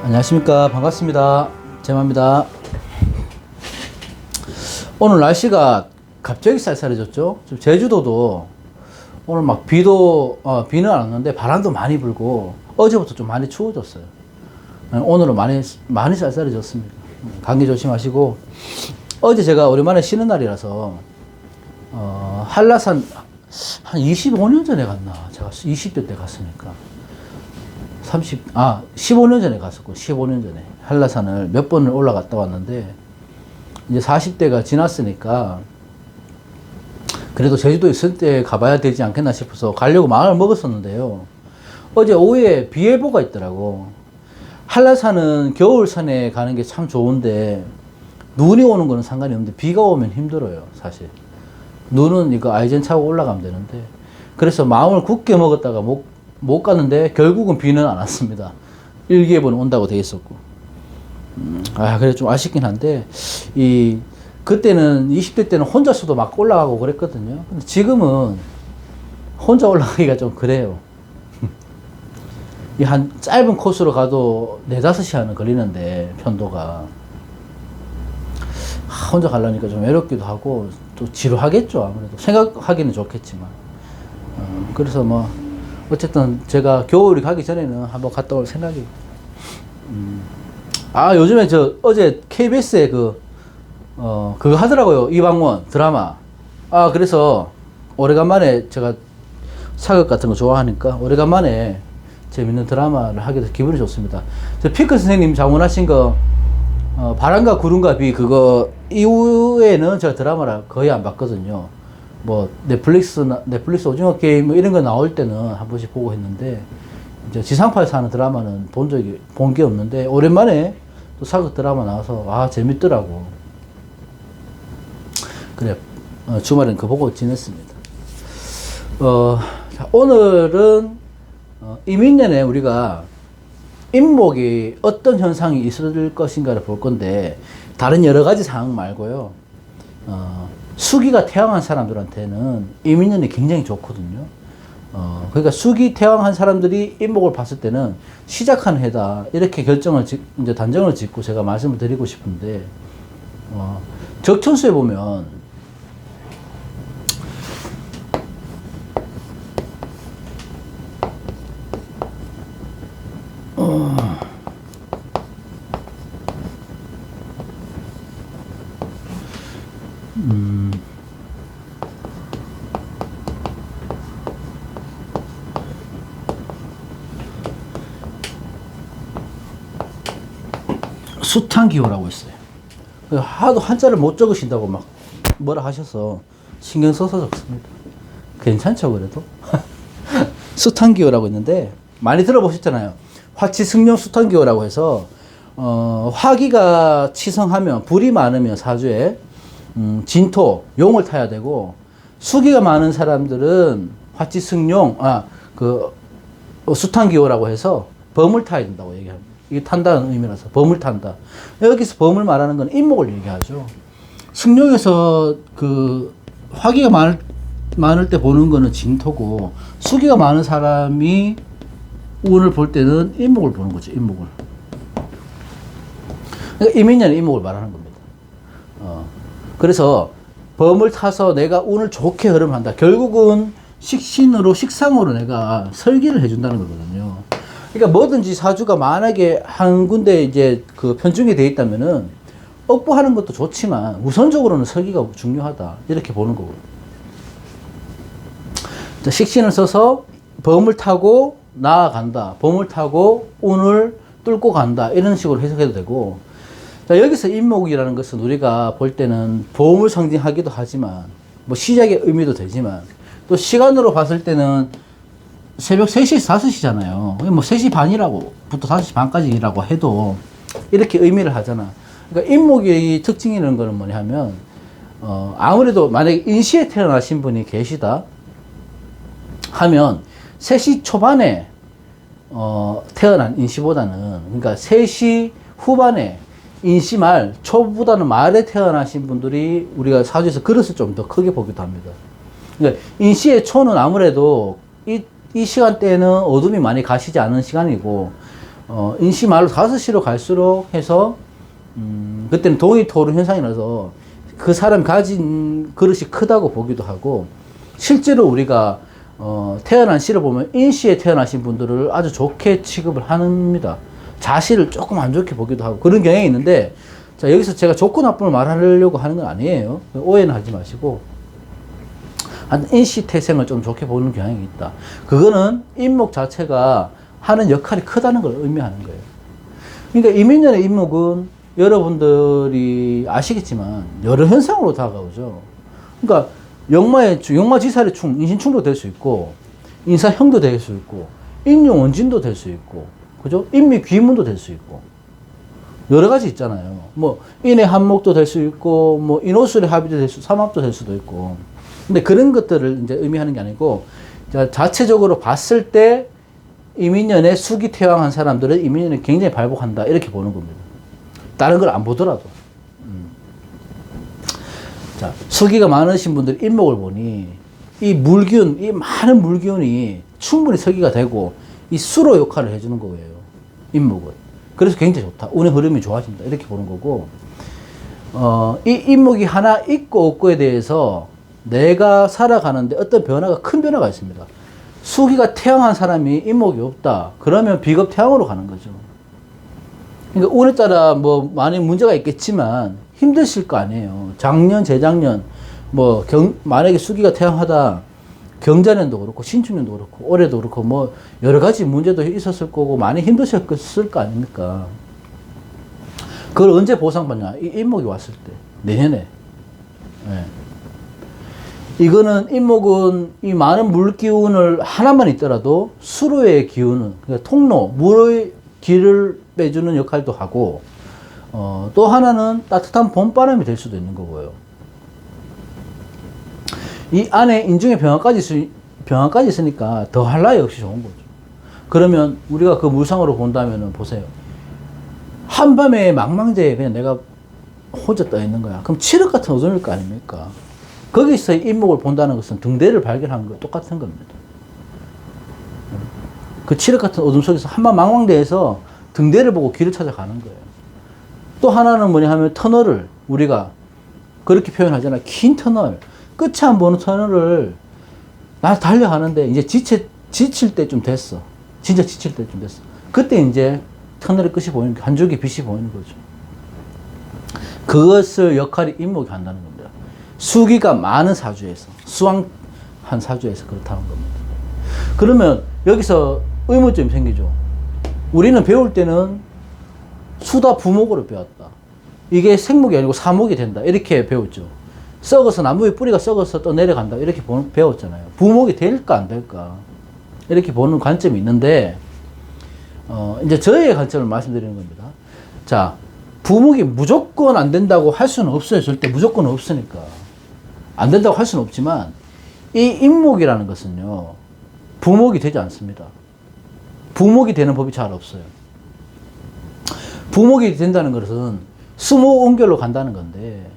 안녕하십니까. 반갑습니다. 제마입니다. 오늘 날씨가 갑자기 쌀쌀해졌죠. 좀 제주도도 오늘 막 비는 안 왔는데 바람도 많이 불고 어제부터 좀 많이 추워졌어요. 오늘은 많이 쌀쌀해졌습니다. 감기 조심하시고, 어제 제가 오랜만에 쉬는 날이라서 한라산 한 25년 전에 갔나? 제가 20대 때 갔으니까 15년 전에 갔었고, 15년 전에 한라산을 몇 번을 올라갔다 왔는데, 이제 40대가 지났으니까 그래도 제주도에 있을 때 가봐야 되지 않겠나 싶어서 가려고 마음을 먹었었는데요. 어제 오후에 비 예보가 있더라고. 한라산은 겨울산에 가는 게 참 좋은데 눈이 오는 거는 상관이 없는데 비가 오면 힘들어요, 사실. 눈은 이거 아이젠 차고 올라가면 되는데, 그래서 마음을 굳게 먹었다가 못 갔는데 결국은 비는 안 왔습니다. 일기예보는 온다고 돼 있었고. 그래 좀 아쉽긴 한데, 그때는 20대 때는 혼자서도 막 올라가고 그랬거든요. 근데 지금은 혼자 올라가기가 좀 그래요. 이 한 짧은 코스로 가도 4-5시간은 걸리는데, 편도가. 혼자 가려니까 좀 외롭기도 하고 또 지루하겠죠. 아무래도 생각하기는 좋겠지만. 그래서 뭐 어쨌든 제가 겨울이 가기 전에는 한번 갔다 올 생각이에요. 요즘에 어제 KBS에 그거 하더라고요. 이방원 드라마. 그래서 오래간만에 제가 사극 같은 거 좋아하니까 오래간만에 재밌는 드라마를 하게 돼서 기분이 좋습니다. 피크 선생님 자문하신 거, 바람과 구름과 비, 그거 이후에는 제가 드라마를 거의 안 봤거든요. 뭐 넷플릭스 오징어 게임 뭐 이런 거 나올 때는 한 번씩 보고 했는데, 이제 지상파에서 하는 드라마는 본 게 없는데, 오랜만에 또 사극 드라마 나와서 재밌더라고. 그래, 주말엔 그거 보고 지냈습니다. 오늘은 이민년에 우리가 인목이 어떤 현상이 있을 것인가를 볼 건데, 다른 여러 가지 상황 말고요. 수기가 태양한 사람들한테는 이민년이 굉장히 좋거든요. 그러니까 수기 태양한 사람들이 인목을 봤을 때는 시작하는 해다, 이렇게 이제 단정을 짓고 제가 말씀을 드리고 싶은데, 적천수에 보면 숫한기호라고 있어요. 하도 한자를 못 적으신다고 막 뭐라 하셔서 신경 써서 적습니다. 괜찮죠, 그래도? 숫한기호라고 있는데, 많이 들어보셨잖아요. 화치승용 숫한기호라고 해서, 화기가 치성하면, 불이 많으면 사주에, 진토, 용을 타야 되고, 수기가 많은 사람들은 화치승용, 숫한기호라고 해서 범을 타야 된다고 얘기합니다. 이게 탄다는 의미라서 범을 탄다. 여기서 범을 말하는 건 인목을 얘기하죠. 승용에서 화기가 많을 때 보는 거는 진토고, 수기가 많은 사람이 운을 볼 때는 인목을 보는 거죠. 인목을. 그러니까 이민년의 인목을 말하는 겁니다. 그래서 범을 타서 내가 운을 좋게 흐름한다. 결국은 식상으로 내가 설계를 해준다는 거거든요. 그러니까 뭐든지 사주가 만약에 한 군데 이제 편중이 돼 있다면은 억부하는 것도 좋지만 우선적으로는 설계가 중요하다, 이렇게 보는 거고요. 식신을 써서 범을 타고 나아간다, 범을 타고 운을 뚫고 간다, 이런 식으로 해석해도 되고, 여기서 인목이라는 것은 우리가 볼 때는 보험을 상징하기도 하지만, 뭐 시작의 의미도 되지만, 또 시간으로 봤을 때는 새벽 3시에서 5시잖아요. 뭐 3시 반이라고부터 5시 반까지라고 해도 이렇게 의미를 하잖아. 그러니까 인목의 특징이라는 거는 뭐냐 하면, 아무래도 만약에 인시에 태어나신 분이 계시다 하면 3시 초반에 태어난 인시보다는, 그러니까 3시 후반에 인시 말, 초보다는 말에 태어나신 분들이 우리가 사주에서 그릇을 좀 더 크게 보기도 합니다. 그러니까 인시의 초는 아무래도 이 시간대에는 어둠이 많이 가시지 않은 시간이고, 인시 말로 5시로 갈수록 해서, 그때는 동의 토론 현상이 나서 그 사람이 가진 그릇이 크다고 보기도 하고, 실제로 우리가, 태어난 시를 보면 인시에 태어나신 분들을 아주 좋게 취급을 합니다. 자시를 조금 안 좋게 보기도 하고 그런 경향이 있는데, 자, 여기서 제가 좋고 나쁨을 말하려고 하는 건 아니에요. 오해는 하지 마시고, 한 인시 태생을 좀 좋게 보는 경향이 있다. 그거는 인목 자체가 하는 역할이 크다는 걸 의미하는 거예요. 그러니까 이민년의 인목은 여러분들이 아시겠지만 여러 현상으로 다가오죠. 그러니까 역마지살의 충, 인신충도 될 수 있고, 인사형도 될 수 있고, 인용원진도 될 수 있고, 그죠? 인미귀문도 될 수 있고, 여러 가지 있잖아요. 뭐, 인의 한목도 될 수 있고, 뭐, 인호술의 합의도 될 수, 삼합도 될 수도 있고. 근데 그런 것들을 이제 의미하는 게 아니고, 자체적으로 봤을 때, 이민년에 수기 태왕한 사람들은 이민년에 굉장히 발복한다. 이렇게 보는 겁니다. 다른 걸 안 보더라도. 자, 수기가 많으신 분들 인목을 보니, 이 물기운, 이 많은 물기운이 충분히 서기가 되고, 이 수로 역할을 해주는 거예요. 인목은. 그래서 굉장히 좋다. 운의 흐름이 좋아진다. 이렇게 보는 거고, 이 인목이 하나 있고 없고에 대해서 내가 살아가는데 어떤 변화가, 큰 변화가 있습니다. 수기가 태양한 사람이 인목이 없다. 그러면 비겁 태양으로 가는 거죠. 그러니까 운에 따라 뭐 많이 문제가 있겠지만 힘드실 거 아니에요. 작년, 재작년, 뭐 만약에 수기가 태양하다. 경자년도 그렇고 신축년도 그렇고 올해도 그렇고 뭐 여러 가지 문제도 있었을 거고 많이 힘드셨을 거 아닙니까? 그걸 언제 보상받냐? 이 인목이 왔을 때, 내년에. 네. 이거는 인목은 이 많은 물 기운을 하나만 있더라도 수로의 기운은, 그러니까 통로, 물의 길을 빼주는 역할도 하고, 또 하나는 따뜻한 봄바람이 될 수도 있는 거고요. 이 안에 인중의 병화까지 있으니까 더 할 나위 없이 좋은 거죠. 그러면 우리가 그 물상으로 본다면은 보세요. 한밤에 망망대에 그냥 내가 혼자 떠 있는 거야. 그럼 칠흑 같은 어둠일 거 아닙니까? 거기서 인목을 본다는 것은 등대를 발견하는 거 똑같은 겁니다. 그 칠흑 같은 어둠 속에서 한밤 망망대에서 등대를 보고 길을 찾아가는 거예요. 또 하나는 뭐냐 하면 터널을 우리가 그렇게 표현하잖아요. 긴 터널. 끝이 안 보는 터널을 나 달려가는데 이제 지칠 때쯤 됐어. 진짜 지칠 때쯤 됐어. 그때 이제 터널의 끝이 보이는 게 한 줄기 빛이 보이는 거죠. 그것을 역할이 인목이 한다는 겁니다. 수기가 많은 사주에서, 수왕한 사주에서 그렇다는 겁니다. 그러면 여기서 의문점이 생기죠. 우리는 배울 때는 수다 부목으로 배웠다. 이게 생목이 아니고 사목이 된다. 이렇게 배웠죠. 썩어서 나무의 뿌리가 썩어서 또 내려간다. 이렇게 배웠잖아요. 부목이 될까 안 될까. 이렇게 보는 관점이 있는데, 이제 저의 관점을 말씀드리는 겁니다. 자, 부목이 무조건 안 된다고 할 수는 없어요. 절대 무조건 없으니까. 안 된다고 할 수는 없지만, 이 인목이라는 것은요, 부목이 되지 않습니다. 부목이 되는 법이 잘 없어요. 부목이 된다는 것은 수목은결로 간다는 건데,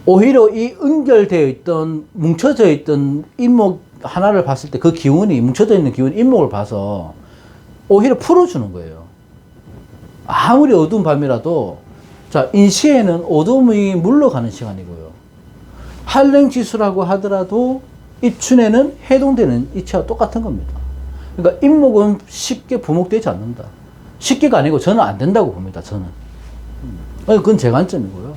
오히려 이 은결되어 있던, 뭉쳐져 있던 인목 하나를 봤을 때 그 기운이, 뭉쳐져 있는 기운, 인목을 봐서 오히려 풀어주는 거예요. 아무리 어두운 밤이라도, 자, 인시에는 어둠이 물러가는 시간이고요. 한랭지수라고 하더라도 입춘에는 해동되는 이치와 똑같은 겁니다. 그러니까 인목은 쉽게 부목되지 않는다. 쉽게가 아니고 저는 안 된다고 봅니다, 저는. 그건 제 관점이고요.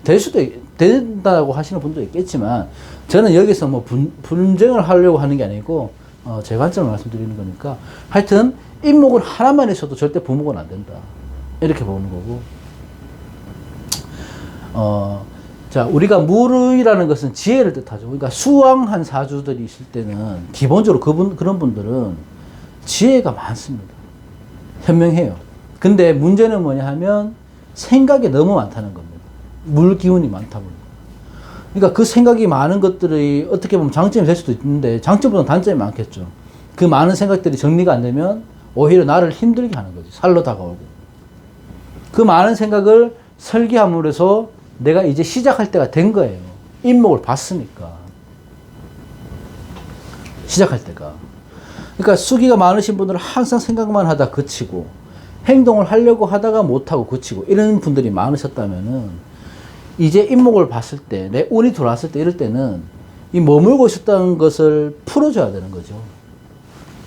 될 수도 된다고 하시는 분도 있겠지만, 저는 여기서 뭐 분쟁을 하려고 하는 게 아니고, 제 관점을 말씀드리는 거니까, 하여튼, 인목은 하나만 있어도 절대 부목은 안 된다. 이렇게 보는 거고. 자, 우리가 무르이라는 것은 지혜를 뜻하죠. 그러니까 수왕한 사주들이 있을 때는, 기본적으로 그런 분들은 지혜가 많습니다. 현명해요. 근데 문제는 뭐냐 하면, 생각이 너무 많다는 겁니다. 물 기운이 많다 보니까. 그러니까 그 생각이 많은 것들이 어떻게 보면 장점이 될 수도 있는데 장점보다는 단점이 많겠죠. 그 많은 생각들이 정리가 안 되면 오히려 나를 힘들게 하는 거지. 살로 다가오고. 그 많은 생각을 설계함으로 해서 내가 이제 시작할 때가 된 거예요. 인목을 봤으니까. 시작할 때가. 그러니까 수기가 많으신 분들은 항상 생각만 하다 그치고, 행동을 하려고 하다가 못하고 그치고 이런 분들이 많으셨다면은 이제 인목을 봤을 때, 내 운이 들어왔을 때 이럴 때는 이 머물고 있었던 것을 풀어줘야 되는 거죠.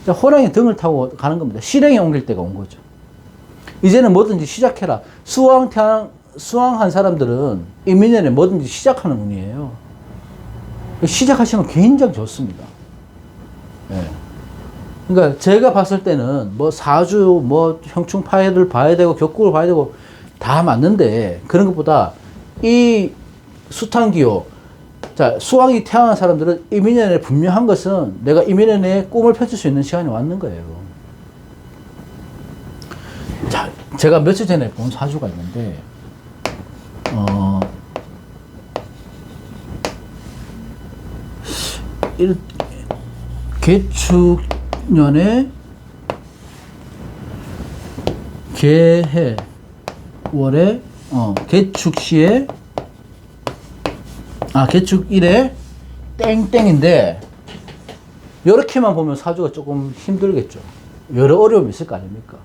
자, 호랑이 등을 타고 가는 겁니다. 실행에 옮길 때가 온 거죠. 이제는 뭐든지 시작해라. 수왕한 사람들은 이민년에 뭐든지 시작하는 운이에요. 시작하시면 굉장히 좋습니다. 예. 그러니까 제가 봤을 때는 뭐 사주, 뭐 형충파해를 봐야 되고 격국을 봐야 되고 다 맞는데 그런 것보다 이 수탄기호, 자, 수왕이 태어난 사람들은 이민년에 분명한 것은 내가 이민년에 꿈을 펼칠 수 있는 시간이 왔는 거예요. 자, 제가 며칠 전에 본 사주가 있는데, 개축년에 개해월에 개축시에 개축일에 땡땡인데 이렇게만 보면 사주가 조금 힘들겠죠. 여러 어려움이 있을 거 아닙니까?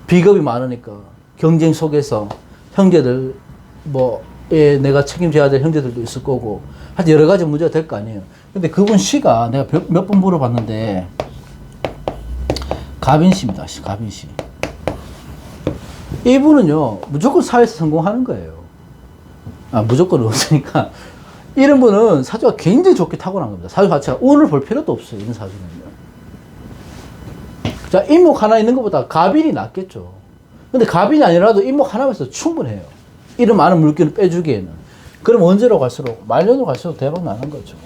비겁이 많으니까 경쟁 속에서 형제들 내가 책임져야 될 형제들도 있을 거고 하여튼 여러 가지 문제가 될 거 아니에요. 근데 그분 시가 내가 몇 번 물어봤는데 가빈시입니다. 가빈시. 이분은요 무조건 사회에서 성공하는 거예요. 무조건 없으니까 이런 분은 사주가 굉장히 좋게 타고난 겁니다. 사주 자체가 운을 볼 필요도 없어요. 이런 사주는요. 자, 인목 하나 있는 것보다 가빈이 낫겠죠. 근데 가빈이 아니라도 인목 하나만 있어도 충분해요. 이런 많은 물기를 빼주기에는. 그럼 언제로 갈수록, 말년으로 갈수록 대박 나는 거죠.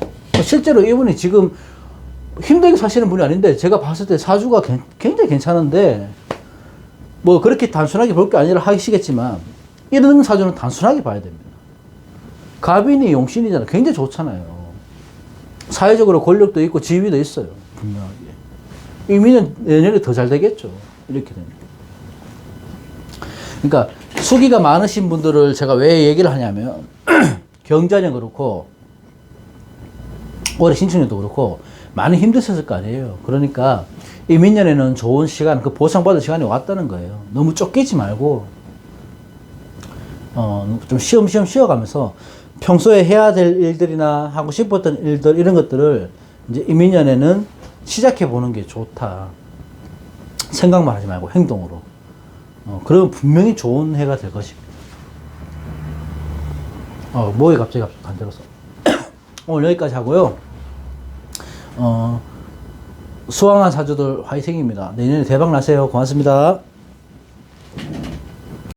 실제로 이분이 지금 힘들게 사시는 분이 아닌데, 제가 봤을 때 사주가 굉장히 괜찮은데, 뭐 그렇게 단순하게 볼 게 아니라 하시겠지만, 이런 사주는 단순하게 봐야 됩니다. 가빈이 용신이잖아요. 굉장히 좋잖아요. 사회적으로 권력도 있고 지위도 있어요. 분명하게. 이민은 내년에 더 잘 되겠죠. 이렇게 됩니다. 그러니까 수기가 많으신 분들을 제가 왜 얘기를 하냐면 경자년 그렇고 올해 신축년도 그렇고 많이 힘드셨을 거 아니에요. 그러니까 이민년에는 좋은 시간, 그 보상받을 시간이 왔다는 거예요. 너무 쫓기지 말고 좀 쉬엄쉬엄 쉬어가면서 평소에 해야 될 일들이나 하고 싶었던 일들 이런 것들을 이제 이민년에는 시작해 보는 게 좋다. 생각만 하지 말고 행동으로. 그러면 분명히 좋은 해가 될 것입니다. 목이 갑자기 간절해서. 오늘 여기까지 하고요. 수왕한 사주들 화이팅입니다. 내년에 대박 나세요. 고맙습니다.